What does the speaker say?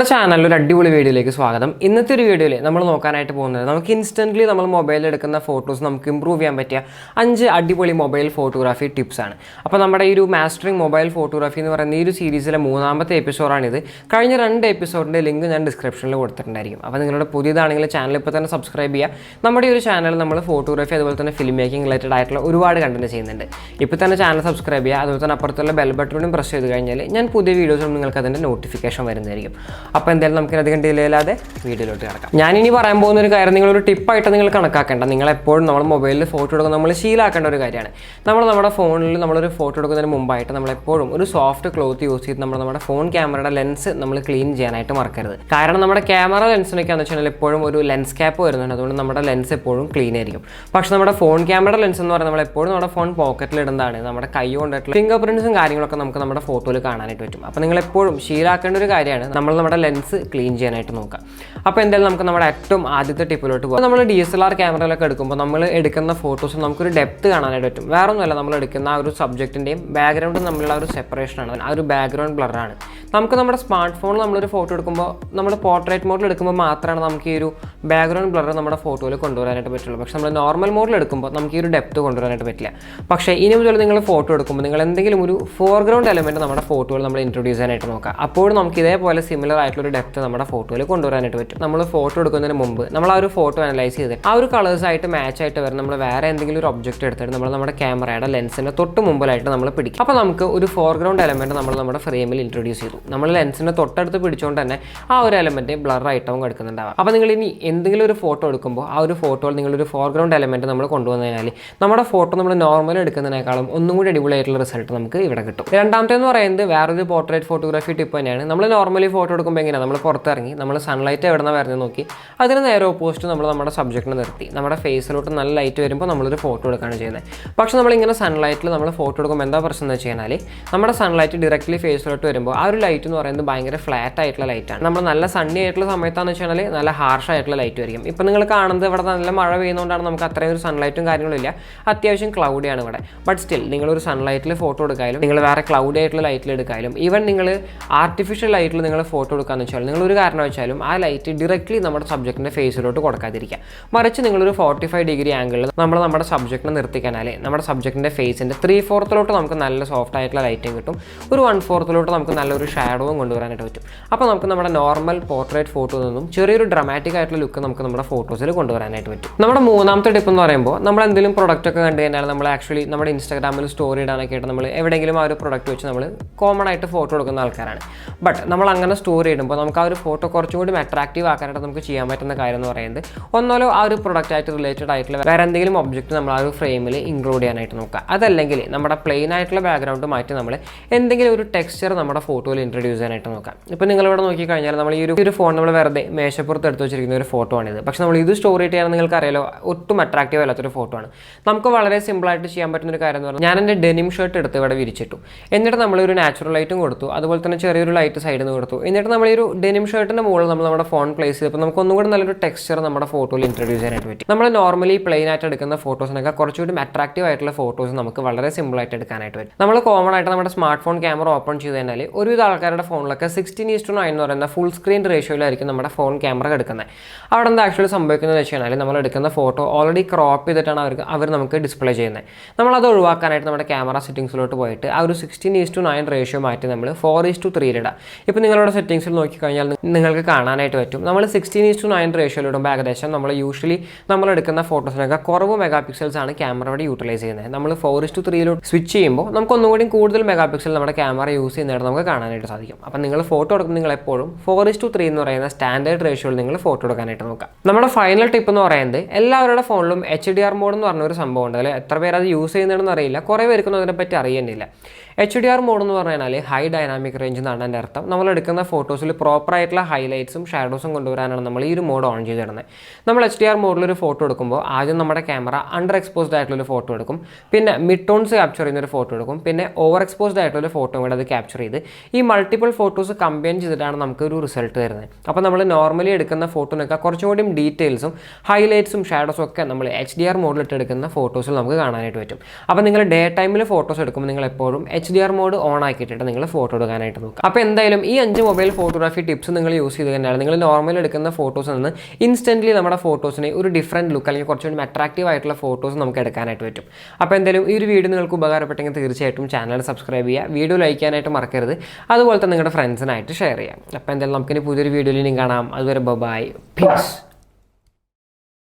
ചാനലിൽ ഒരു അടിപൊളി വീഡിയോയിലേക്ക് സ്വാഗതം. ഇന്നത്തെ ഒരു വീഡിയോയിൽ നമ്മൾ നോക്കാനായിട്ട് പോകുന്നത് നമുക്ക് ഇൻസ്റ്റൻ്റ്ലി നമ്മൾ മൊബൈലിൽ എടുക്കുന്ന ഫോട്ടോസ് നമുക്ക് ഇമ്പ്രൂവ് ചെയ്യാൻ പറ്റിയ 5 അടിപൊളി മൊബൈൽ ഫോട്ടോഗ്രാഫി ടിപ്സാണ്. അപ്പോൾ നമ്മുടെ ഈ ഒരു മാസ്റ്ററിംഗ് മൊബൈൽ ഫോട്ടോഗ്രാഫി എന്ന് പറയുന്ന ഈ ഒരു സീരീസിലെ 3ാമത്തെ എപ്പിസോഡാണിത്. കഴിഞ്ഞ 2 എപ്പിസോഡിൻ്റെ ലിങ്ക് ഞാൻ ഡിസ്ക്രിപ്ഷനിൽ കൊടുത്തിട്ടുണ്ടായിരിക്കും. അപ്പോൾ നിങ്ങളുടെ പുതിയതാണെങ്കിൽ ചാനൽ ഇപ്പോൾ തന്നെ സബ്സ്ക്രൈബ് ചെയ്യുക. നമ്മുടെ ഈ ഒരു ചാനൽ നമ്മൾ ഫോട്ടോഗ്രാഫി അതുപോലെ തന്നെ ഫിലിം മേക്കിംഗ് റിലേറ്റഡ് ആയിട്ടുള്ള ഒരുപാട് കണ്ടന്റ് ചെയ്യുന്നുണ്ട്. ഇപ്പോൾ തന്നെ ചാനൽ സബ്സ്ക്രൈബ് ചെയ്യുക. അതുപോലെ തന്നെ അപ്പുറത്തുള്ള ബെൽ ബട്ടണും പ്രസ് ചെയ്ത് കഴിഞ്ഞാൽ ഞാൻ പുതിയ വീഡിയോസും നിങ്ങൾക്ക് അതിൻ്റെ നോട്ടിഫിക്കേഷൻ വരുന്നതായിരിക്കും. അപ്പോൾ എന്തായാലും നമുക്ക് അധികം ഡിലേ ഇല്ലാതെ വീഡിയോയിലോട്ട് കിടക്കാം. ഞാനിനി പറയാൻ പോകുന്ന ഒരു കാര്യം നിങ്ങളൊരു ടിപ്പായിട്ട് നിങ്ങൾ കണക്കാക്കേണ്ട. നിങ്ങളെപ്പോഴും നമ്മൾ മൊബൈലിൽ ഫോട്ടോ എടുക്കുന്ന നമ്മൾ ശീലമാക്കേണ്ട ഒരു കാര്യമാണ്. നമ്മുടെ ഫോണിൽ നമ്മളൊരു ഫോട്ടോ എടുക്കുന്നതിന് മുമ്പായിട്ട് നമ്മളെപ്പോഴും ഒരു സോഫ്റ്റ് ക്ലോത്ത് യൂസ് ചെയ്ത് നമ്മുടെ ഫോൺ ക്യാമറയുടെ ലെൻസ് നമ്മൾ ക്ലീൻ ചെയ്യാനായിട്ട് മറക്കരുത്. കാരണം നമ്മുടെ ക്യാമറ ലെൻസിനൊക്കെയാണെന്ന് വെച്ചാൽ എപ്പോഴും ഒരു ലെൻസ് ക്യാപ്പ് വരുന്നുണ്ട്. അതുകൊണ്ട് നമ്മുടെ ലെൻസ് എപ്പോഴും ക്ലീൻ ആയിരിക്കും. പക്ഷേ നമ്മുടെ ഫോൺ ക്യാമറയുടെ ലെൻസ് എന്ന് പറയുന്നത് നമ്മളെപ്പോഴും നമ്മുടെ ഫോൺ പോക്കറ്റിൽ ഇടുന്നതാണ്. നമ്മുടെ കൈ കൊണ്ടിട്ടുള്ള ഫിംഗർ പ്രിൻറ്റ്സും കാര്യങ്ങളൊക്കെ നമുക്ക് നമ്മുടെ ഫോട്ടോയിൽ കാണാനായിട്ട് പറ്റും. അപ്പോൾ നിങ്ങളെപ്പോഴും ശീലമാക്കേണ്ട ഒരു കാര്യമാണ് നമ്മുടെ ലെൻസ് ക്ലീൻ ചെയ്യാനായിട്ട് നോക്കാം. അപ്പോൾ എന്തായാലും നമുക്ക് നമ്മുടെ ഏറ്റവും ആദ്യത്തെ ടിപ്പിലോട്ട് പോകാം. നമ്മൾ DSLR ക്യാമറയിലൊക്കെ എടുക്കുമ്പോൾ നമ്മൾ എടുക്കുന്ന ഫോട്ടോസ് നമുക്കൊരു ഡെപ്ത് കാണാനായിട്ട് പറ്റും. വേറെ ഒന്നുമല്ല, നമ്മൾ എടുക്കുന്ന ആ ഒരു സബ്ജക്റ്റിൻ്റെയും ബാക്ക്ഗ്രൗണ്ടും തമ്മിലുള്ള ഒരു സെപ്പറേഷനാണ്, ആ ഒരു ബാക്ക്ഗ്രൗണ്ട് ബ്ലറാണ്. നമുക്ക് നമ്മുടെ സ്മാർട്ട് ഫോണിൽ നമ്മളൊരു ഫോട്ടോ എടുക്കുമ്പോൾ നമ്മൾ പോർട്രേറ്റ് മോഡിൽ എടുക്കുമ്പോൾ മാത്രമാണ് നമുക്ക് ഈ ഒരു ബാക്ക്ഗ്രൗണ്ട് ബ്ലർ നമ്മുടെ ഫോട്ടോയിൽ കൊണ്ടുവരാനായിട്ട് പറ്റുള്ളൂ. പക്ഷേ നമ്മൾ നോർമൽ മോഡിൽ എടുക്കുമ്പോൾ നമുക്ക് ഈ ഒരു ഡെപ്ത് കൊണ്ടുവരാനായിട്ട് പറ്റില്ല. പക്ഷേ ഇനി മുതൽ നിങ്ങൾ ഫോട്ടോ എടുക്കുമ്പോൾ നിങ്ങൾ എന്തെങ്കിലും ഒരു ഫോർഗ്രൗണ്ട് എലമെൻറ്റ് നമ്മുടെ ഫോട്ടോയിൽ നമ്മൾ ഇൻട്രൊഡ്യൂസ് ചെയ്യാനായിട്ട് നോക്കാം. അപ്പോൾ നമുക്ക് ഇതേപോലെ സിമിലർ ആയിട്ടുള്ളൊരു ഡെപ്ത് നമ്മുടെ ഫോട്ടോയിൽ കൊണ്ടുവരാനായിട്ട് പറ്റും. നമ്മൾ ഫോട്ടോ എടുക്കുന്നതിന് മുമ്പ് നമ്മൾ ആ ഒരു ഫോട്ടോ അനലൈസ് ചെയ്ത് ആ ഒരു കളേഴ്സായിട്ട് മാച്ച് ആയിട്ട് വരും നമ്മൾ വേറെ എന്തെങ്കിലും ഒരു ഒബ്ജക്റ്റ് എടുത്തിട്ട് നമ്മുടെ ക്യാമറയുടെ ലെൻസിൻ്റെ തൊട്ട് മുമ്പിലായിട്ട് നമ്മൾ പിടിക്കും. അപ്പോൾ നമുക്ക് ഒരു ഫോർഗ്രൗണ്ട് എലമെൻറ്റ് നമ്മുടെ ഫ്രെയിമിൽ ഇൻട്രൊഡ്യൂസ് ചെയ്തു. നമ്മൾ ലെൻസിൻ്റെ തൊട്ടടുത്ത് പിടിച്ചുകൊണ്ട് തന്നെ ആ ഒരു എലമെൻറ്റ് ബ്ലറായിട്ടാവും കിടക്കുന്നുണ്ടാവും. അപ്പോൾ നിങ്ങൾ ഇനി എന്തെങ്കിലും ഒരു ഫോട്ടോ എടുക്കുമ്പോൾ ആ ഒരു ഫോട്ടോയിൽ നിങ്ങളൊരു ഫോർഗ്രൗണ്ട് എലമെൻറ്റ് നമ്മൾ കൊണ്ടുവന്നതിനാൽ നമ്മുടെ ഫോട്ടോ നമ്മൾ നോർമൽ എടുക്കുന്നതിനേക്കാളും ഒന്നും കൂടി അടിപൊളിയായിട്ടുള്ള റിസൾട്ട് നമുക്ക് ഇവിടെ കിട്ടും. രണ്ടാമത്തെ എന്ന് പറയുന്നത് വേറൊരു പോർട്രേറ്റ് ഫോട്ടോഗ്രാഫി ടിപ്പ് തന്നെയാണ്. നമ്മൾ നോർമലി ഫോട്ടോ എടുക്കുമ്പോൾ എങ്ങനെയാണ് നമ്മൾ പുറത്തിറങ്ങി നമ്മൾ സൺലൈറ്റ് എവിടെ നിന്ന് വരുന്നത് നോക്കി അതിന് നേരെ ഓപ്പോസിറ്റ് നമ്മൾ നമ്മുടെ സബ്ജക്റ്റിനെ നിർത്തി നമ്മുടെ ഫേസിലോട്ട് നല്ല ലൈറ്റ് വരുമ്പോൾ നമ്മളൊരു ഫോട്ടോ എടുക്കുകയാണ് ചെയ്യുന്നത്. പക്ഷേ നമ്മളിങ്ങനെ സൺലൈറ്റിൽ നമ്മൾ ഫോട്ടോ എടുക്കുമ്പോൾ എന്താ പ്രശ്നം എന്ന് വെച്ച് കഴിഞ്ഞാൽ നമ്മുടെ സൺലൈറ്റ് ഡയറക്റ്റ്ലി ഫേസിലോട്ട് വരുമ്പോൾ ആ ഒരു ലൈറ്റ് എന്ന് പറയുന്നത് ഭയങ്കര ഫ്ലാറ്റ് ആയിട്ടുള്ള ലൈറ്റാണ്. നമ്മൾ നല്ല സണ്ണി ആയിട്ടുള്ള സമയത്താണെന്ന് വെച്ച് കഴിഞ്ഞാൽ നല്ല ഹാർഷ് ആയിട്ടുള്ള ലൈറ്റ് ആയിരിക്കും. ഇപ്പം നിങ്ങൾ കാണുന്നത് ഇവിടെ നല്ല മഴ പെയ്യുന്നതുകൊണ്ടാണ് നമുക്ക് അത്രയും ഒരു സൺലൈറ്റും കാര്യങ്ങളും ഇല്ല, അത്യാവശ്യം ക്ലൗഡിയാണ് ഇവിടെ. ബട്ട് സ്റ്റിൽ നിങ്ങളൊരു സൺലൈറ്റിൽ ഫോട്ടോ എടുക്കാനും നിങ്ങൾ വേറെ ക്ലൗഡി ആയിട്ടുള്ള ലൈറ്റിൽ എടുക്കാനും ഈവൻ നിങ്ങൾ ആർട്ടിഫിഷ്യൽ ലൈറ്റിൽ നിങ്ങൾ ഫോട്ടോ എടുക്കാന്ന് വെച്ചാൽ നിങ്ങളൊരു കാരണം വെച്ചാലും ആ ലൈറ്റ് ഡയറക്റ്റ്ലി നമ്മുടെ സബ്ജക്റ്റിൻ്റെ ഫേസിലോട്ട് കൊടുക്കാതിരിക്കുക. മറിച്ച് നിങ്ങളൊരു 45 ഡിഗ്രി ആംഗിളിൽ നമ്മുടെ സബ്ജക്റ്റിനെ നിർത്തിക്കാനാലേ നമ്മുടെ സബ്ജക്റ്റിൻ്റെ ഫേസിൻ്റെ 3/4 നമുക്ക് നല്ല സോഫ്റ്റ് ആയിട്ടുള്ള ലൈറ്റും കിട്ടും. ഒരു 1/4 നമുക്ക് നല്ലൊരു ഷാഡോവും കൊണ്ടുവരാനായിട്ട് പറ്റും. അപ്പോൾ നമുക്ക് നമ്മുടെ നോർമൽ പോർട്രേറ്റ് ഫോട്ടോയിൽ നിന്നും ചെറിയൊരു ഡ്രമാറ്റിക് ആയിട്ടുള്ള ലുക്ക് നമുക്ക് നമ്മുടെ ഫോട്ടോസിൽ കൊണ്ടുവരാനായിട്ട് പറ്റും. നമ്മുടെ 3ാമത്തെ ടിപ്പ് എന്ന് പറയുമ്പോൾ നമ്മൾ എന്തെങ്കിലും പ്രൊഡക്റ്റ് ഒക്കെ കണ്ടു കഴിഞ്ഞാൽ നമ്മൾ ആക്ച്വലി നമ്മുടെ ഇൻസ്റ്റാഗ്രാമിൽ സ്റ്റോറി ഇടാനൊക്കെ ആയിട്ട് നമ്മൾ എവിടെയെങ്കിലും ആ ഒരു പ്രൊഡക്റ്റ് വെച്ച് നമ്മൾ കോമൺ ആയിട്ട് ഫോട്ടോ എടുക്കുന്ന ആൾക്കാരാണ്. ബട്ട് നമ്മൾ അങ്ങനെ സ്റ്റോറി ഇടുമ്പോൾ നമുക്ക് ആ ഒരു ഫോട്ടോ കുറച്ചും കൂടി അട്രാക്റ്റീവ് ആക്കാനായിട്ട് നമുക്ക് ചെയ്യാൻ പറ്റുന്ന കാര്യം എന്ന് പറയുന്നത് ഒന്നാലോ ആ ഒരു പ്രൊഡക്റ്റ് ആയിട്ട് റിലേറ്റഡ് ആയിട്ടുള്ള വേറെ എന്തെങ്കിലും ഒബ്ജക്റ്റ് നമ്മൾ ആ ഒരു ഫ്രെയിമിൽ ഇൻക്ലൂഡ് ചെയ്യാനായിട്ട് നോക്കുക. അതല്ലെങ്കിൽ നമ്മുടെ പ്ലെയിൻ ആയിട്ടുള്ള ബാക്ക്ഗ്രൗണ്ട് മാറ്റി നമ്മൾ എന്തെങ്കിലും ഒരു ടെക്സ്ചർ നമ്മുടെ ഫോട്ടോയിൽ ഇൻട്രൊഡ്യൂസ് ചെയ്യാനായിട്ട് നോക്കാം. ഇപ്പോൾ നിങ്ങളിവിടെ നോക്കിക്കഴിഞ്ഞാൽ നമ്മൾ ഈ ഒരു ഫോൺ നമ്മൾ വെറുതെ മേശപ്പുറത്ത് എടുത്ത് വെച്ചിരിക്കുന്ന ഒരു ഫോട്ടോ ആണിത്. പക്ഷേ നമ്മൾ ഇത് സ്റ്റോറി ചെയ്യാൻ നിങ്ങൾക്ക് അറിയാലോ ഒട്ടും അട്രാക്റ്റീവ് അല്ലാത്തൊരു ഫോട്ടോ ആണ്. നമുക്ക് വളരെ സിമ്പിളായിട്ട് ചെയ്യാൻ പറ്റുന്ന ഒരു കാര്യം എന്ന് പറഞ്ഞാൽ ഞാൻ എൻ്റെ ഡെനിം ഷർട്ട് എടുത്ത് ഇവിടെ വിരിച്ചിട്ടു. എന്നിട്ട് നമ്മളൊരു നാച്ചുറൽ ലൈറ്റും കൊടുത്തു, അതുപോലെ തന്നെ ചെറിയൊരു ലൈറ്റ് സൈഡിൽ നിന്ന് കൊടുത്തു. എന്നിട്ട് നമ്മൾ ഈ ഒരു ഡെനിം ഷർട്ടിൻ്റെ മുകളിൽ നമ്മുടെ ഫോൺ പ്ലേസ് ചെയ്തപ്പോൾ നമുക്ക് ഒന്നും കൂടി നല്ലൊരു ടെക്സ്ചർ നമ്മുടെ ഫോട്ടോയിൽ ഇൻട്രൊഡ്യൂസ് ചെയ്യാനായിട്ട് പറ്റും. നമ്മൾ നോർമലി പ്ലെയിൻ ആയിട്ട് എടുക്കുന്ന ഫോട്ടോസിനൊക്കെ കുറച്ചുകൂടി അട്രാക്റ്റീവ് ആയിട്ടുള്ള ഫോട്ടോസ് നമുക്ക് വളരെ സിമ്പിളായിട്ട് എടുക്കാനായിട്ട് പറ്റും. നമ്മൾ കോമൺ ആയിട്ട് നമ്മുടെ സ്മാർട്ട് ഫോൺ ക്യാമറ ഓപ്പൺ ചെയ്ത് കഴിഞ്ഞാൽ ഒരുവിധ ആൾക്കാരുടെ ഫോണിലൊക്കെ 16:9 എന്ന് പറയുന്ന ഫുൾ സ്ക്രീൻ റേഷ്യോയിലായിരിക്കും നമ്മുടെ ഫോൺ ക്യാമറ എടുക്കുന്നത്. അവിടെ എന്താ ആക്ച്വലി സംഭവിക്കുന്നത് വെച്ച് കഴിഞ്ഞാൽ നമ്മൾ എടുക്കുന്ന ഫോട്ടോ ഓൾറെഡി ക്രോപ്പ് ചെയ്തിട്ടാണ് അവർ നമുക്ക് ഡിസ്പ്ലേ ചെയ്യുന്നത്. നമ്മളത് ഒഴിവാക്കാനായിട്ട് നമ്മുടെ ക്യാമറ സെറ്റിംഗ്സിലോട്ട് പോയിട്ട് ആ ഒരു 16:9 റേഷ്യോ മാറ്റി നമ്മൾ 4:3 ഇടാം. ഇപ്പോൾ നിങ്ങളുടെ സെറ്റിംഗ്സിൽ നോക്കിക്കഴിഞ്ഞാൽ നിങ്ങൾക്ക് കാണാനായിട്ട് പറ്റും നമ്മൾ 16:9 റേഷ്യോയിൽ ഇടുമ്പോൾ ഏകദേശം നമ്മൾ യൂഷ്വലി നമ്മൾ എടുക്കുന്ന ഫോട്ടോസിനൊക്കെ കുറവ് മെഗാ പിക്സൽസ് ആണ് ക്യാമറയുടെ യൂട്ടിലൈസ് ചെയ്യുന്നത്. നമ്മൾ 4:3 സ്വിച്ച് ചെയ്യുമ്പോൾ നമുക്ക് ഒന്നുകൂടി കൂടുതൽ മെഗാ പിക്സൽ നമ്മുടെ ക്യാമറ യൂസ് ചെയ്യുന്നതായിട്ട് നമുക്ക് കാണാനായിട്ട് സാധിക്കും. അപ്പോൾ നിങ്ങൾ ഫോട്ടോ എടുക്കുമ്പോൾ നിങ്ങൾ എപ്പോഴും 4:3 എന്ന് പറയുന്ന സ്റ്റാൻഡേർഡ് റേഷ്യോയിൽ നിങ്ങൾ ഫോട്ടോ എടുക്കാനായിട്ട് നോക്കാം. നമ്മുടെ ഫൈനൽ ടിപ്പ് എന്ന് പറയുന്നത് എല്ലാവരുടെ ഫോണിലും HDR മോഡ് എന്ന് പറഞ്ഞൊരു സംഭവം ഉണ്ട്. അതിൽ എത്ര പേര് അത് യൂസ് ചെയ്യുന്നതെന്ന് അറിയില്ല, കുറേ പേർക്കൊന്നും അതിനെപ്പറ്റി അറിയുന്നില്ല. HDR മോഡ് എന്ന് പറഞ്ഞാൽ ഹൈ ഡൈനാമിക് റേഞ്ച് എന്നാണ് എൻ്റെ അർത്ഥം. നമ്മൾ എടുക്കുന്ന ഫോട്ടോസിൽ പ്രോപ്പറായിട്ടുള്ള ഹൈലൈറ്റ്സും ഷാഡോസും കൊണ്ടുവരാനാണ് നമ്മൾ ഈ ഒരു മോഡ് ഓൺ ചെയ്തിടുന്നത്. നമ്മൾ HDR മോഡിലൊരു ഫോട്ടോ എടുക്കുമ്പോൾ ആദ്യം നമ്മുടെ ക്യാമറ അണ്ടർ എക്സ്പോസ്ഡ് ആയിട്ടുള്ളൊരു ഫോട്ടോ എടുക്കും, പിന്നെ മിഡ് ടോൺസ് ക്യാപ്ചർ ചെയ്യുന്നൊരു ഫോട്ടോ എടുക്കും, പിന്നെ ഓവർ എക്സ്പോസ്ഡ് ആയിട്ടുള്ളൊരു ഫോട്ടോ കൂടെ അത് ക്യാപ്ചർ ചെയ്ത് ഈ മൾട്ടിപ്പിൾ ഫോട്ടോസ് കമ്പൈൻ ചെയ്തിട്ടാണ് നമുക്കൊരു റിസൾട്ട് തരുന്നത്. അപ്പോൾ നമ്മൾ നോർമലി എടുക്കുന്ന ഫോട്ടോനൊക്കെ കുറച്ചും കൂടി ഡീറ്റെയിൽസും ഹൈലൈറ്റ്സും ഷാഡോസും ഒക്കെ നമ്മൾ HDR മോഡിലിട്ട് എടുക്കുന്ന ഫോട്ടോസിൽ നമുക്ക് കാണാനായിട്ട് പറ്റും. അപ്പോൾ നിങ്ങൾ ഡേ ടൈമിൽ ഫോട്ടോസ് എടുക്കുമ്പോൾ നിങ്ങൾ എപ്പോഴും HDR മോഡ് ഓൺ ആക്കിയിട്ട് നിങ്ങൾ ഫോട്ടോ എടുക്കാനായിട്ട് നോക്കുക. അപ്പോൾ എന്തായാലും ഈ 5 മൊബൈൽ ഫോട്ടോഗ്രാഫി ടിപ്സ് നിങ്ങൾ യൂസ് ചെയ്ത് കഴിഞ്ഞാൽ നിങ്ങൾ നോർമൽ എടുക്കുന്ന ഫോട്ടോസിൽ നിന്ന് ഇൻസ്റ്റൻ്റ്ലി നമ്മുടെ ഫോട്ടോസിന് ഒരു ഡിഫറൻറ്റ് ലുക്ക് അല്ലെങ്കിൽ കുറച്ചുകൂടി അട്രാക്റ്റീവ് ആയിട്ടുള്ള ഫോട്ടോസ് നമുക്ക് എടുക്കാനായിട്ട് പറ്റും. അപ്പോൾ എന്തായാലും ഈ ഒരു വീഡിയോ നിങ്ങൾക്ക് ഉപകാരപ്പെട്ടെങ്കിൽ തീർച്ചയായിട്ടും ചാനൽ സബ്സ്ക്രൈബ് ചെയ്യുക, വീഡിയോ ലൈക്ക് ചെയ്യാനായിട്ട് മറക്കരുത്, അതുപോലെ തന്നെ നിങ്ങളുടെ ഫ്രണ്ട്സിനായിട്ട് ഷെയർ ചെയ്യാം. അപ്പോൾ എന്തായാലും നമുക്കിനി പുതിയൊരു വീഡിയോയിൽ കാണാം. അതുവരെ ബൈ, പീസ്.